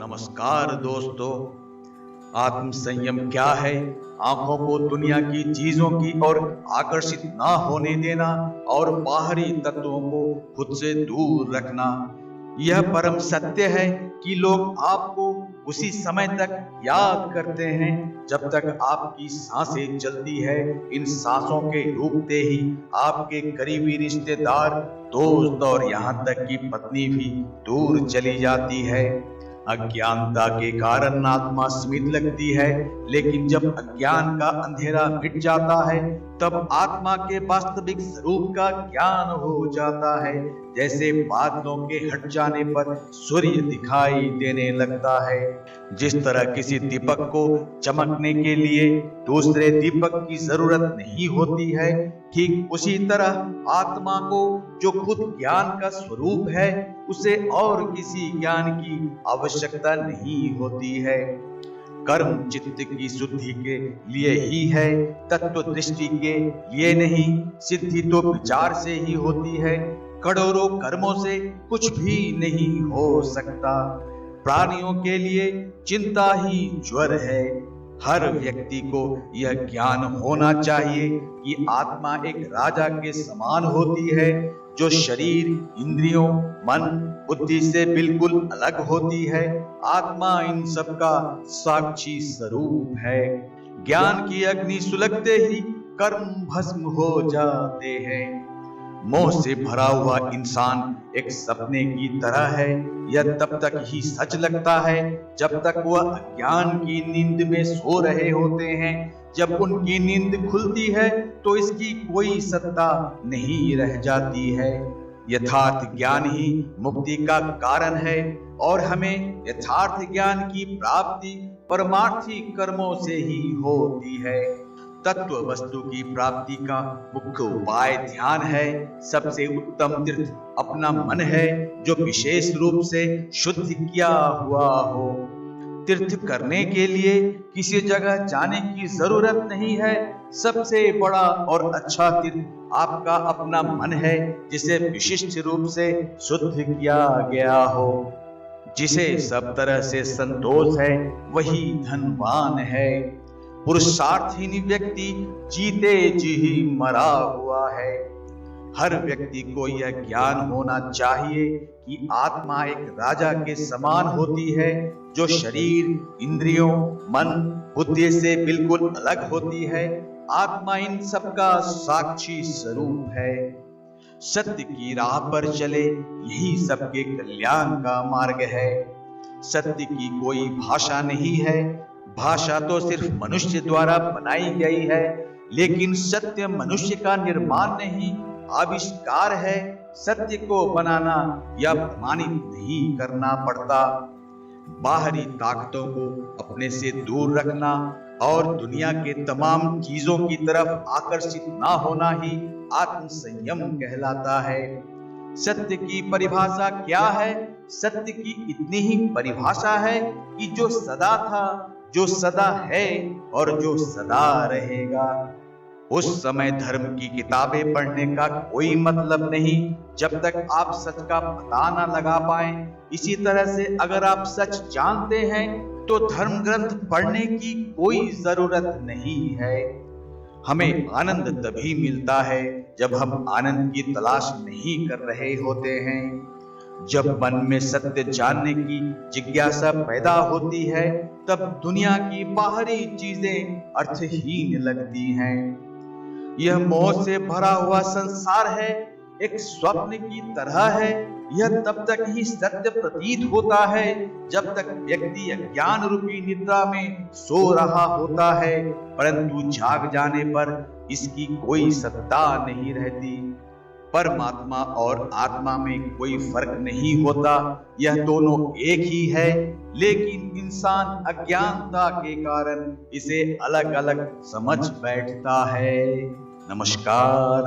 नमस्कार दोस्तों। आत्म संयम क्या है? आंखों को दुनिया की चीजों की ओर आकर्षित ना होने देना और बाहरी तत्वों को खुद से दूर रखना। यह परम सत्य है कि लोग आपको उसी समय तक याद करते हैं जब तक आपकी सांसें चलती है। इन सांसों के रुकते ही आपके करीबी रिश्तेदार, दोस्त और यहाँ तक कि पत्नी भी दूर चली जाती है। अज्ञानता के कारण आत्मा स्मित लगती है, लेकिन जब अज्ञान का अंधेरा मिट जाता है तब आत्मा के वास्तविक स्वरूप का ज्ञान हो जाता है। जैसे बादलों के हट जाने पर सूर्य दिखाई देने लगता है। जिस तरह किसी दीपक को चमकने के लिए दूसरे दीपक की जरूरत नहीं होती है, ठीक उसी तरह आत्मा को, जो खुद ज्ञान का स्वरूप है, उसे और किसी ज्ञान की आवश्यकता नहीं होती है। कर्म चित्त की शुद्धि के लिए ही है, तत्व दृष्टि के लिए नहीं। सिद्धि तो विचार से ही होती है। करोड़ों कर्मों से कुछ भी नहीं हो सकता। प्राणियों के लिए चिंता ही ज्वर है। हर व्यक्ति को यह ज्ञान होना चाहिए कि आत्मा एक राजा के समान होती है, जो शरीर, इंद्रियों, मन, बुद्धि से बिल्कुल अलग होती है। आत्मा इन सब का साक्षी स्वरूप है। ज्ञान की अग्नि सुलगते ही कर्म भस्म हो जाते हैं। मोह से भरा हुआ इंसान एक सपने की तरह है। यह तब तक ही सच लगता है जब तक वह अज्ञान की नींद में सो रहे होते हैं। जब उनकी नींद खुलती है तो इसकी कोई सत्ता नहीं रह जाती है। यथार्थ ज्ञान ही मुक्ति का कारण है और हमें यथार्थ ज्ञान की प्राप्ति परमार्थी कर्मों से ही होती है। तत्व वस्तु की प्राप्ति का मुख्य उपाय ध्यान है। सबसे उत्तम तीर्थ अपना मन है, जो विशेष रूप से शुद्ध किया हुआ हो। तीर्थ करने के लिए किसी जगह जाने की जरूरत नहीं है। सबसे बड़ा और अच्छा तीर्थ आपका अपना मन है, जिसे विशिष्ट रूप से शुद्ध किया गया हो। जिसे सब तरह से संतोष है, वही धनवान है। पुरुषार्थहीन व्यक्ति जीते जी ही मरा हुआ है। हर व्यक्ति को यह ज्ञान होना चाहिए कि आत्मा एक राजा के समान होती है, जो शरीर, इंद्रियों, मन, बुद्धि से बिल्कुल अलग होती है। आत्मा इन सब का साक्षी स्वरूप है। सत्य की राह पर चले, यही सबके कल्याण का मार्ग है। सत्य की कोई भाषा नहीं है। भाषा तो सिर्फ मनुष्य द्वारा बनाई गई है, लेकिन सत्य मनुष्य का निर्माण नहीं, आविष्कार है। सत्य को बनाना या प्रमाणित नहीं करना पड़ता। बाहरी ताकतों को अपने से दूर रखना और दुनिया के तमाम चीजों की तरफ आकर्षित ना होना ही आत्म संयम कहलाता है। सत्य की परिभाषा क्या है? सत्य की इतनी ही परिभाषा है कि जो सदा था, जो सदा है और जो सदा रहेगा। उस समय धर्म की किताबें पढ़ने का कोई मतलब नहीं, जब तक आप सच का पता ना लगा पाए। इसी तरह से अगर आप सच जानते हैं तो धर्म ग्रंथ पढ़ने की कोई जरूरत नहीं है। हमें आनंद तभी मिलता है जब हम आनंद की तलाश नहीं कर रहे होते हैं। जब मन में सत्य जानने की जिज्ञासा पैदा होती है, तब दुनिया की बाहरी चीजें अर्थहीन लगती हैं। यह मोह से भरा हुआ संसार है, एक स्वप्न की तरह है। यह तब तक ही सत्य प्रतीत होता है जब तक व्यक्ति अज्ञान रूपी निद्रा में सो रहा होता है, परंतु जाग जाने पर इसकी कोई सत्ता नहीं रहती। परमात्मा और आत्मा में कोई फर्क नहीं होता, यह दोनों एक ही है, लेकिन इंसान अज्ञानता के कारण इसे अलग अलग समझ बैठता है। नमस्कार।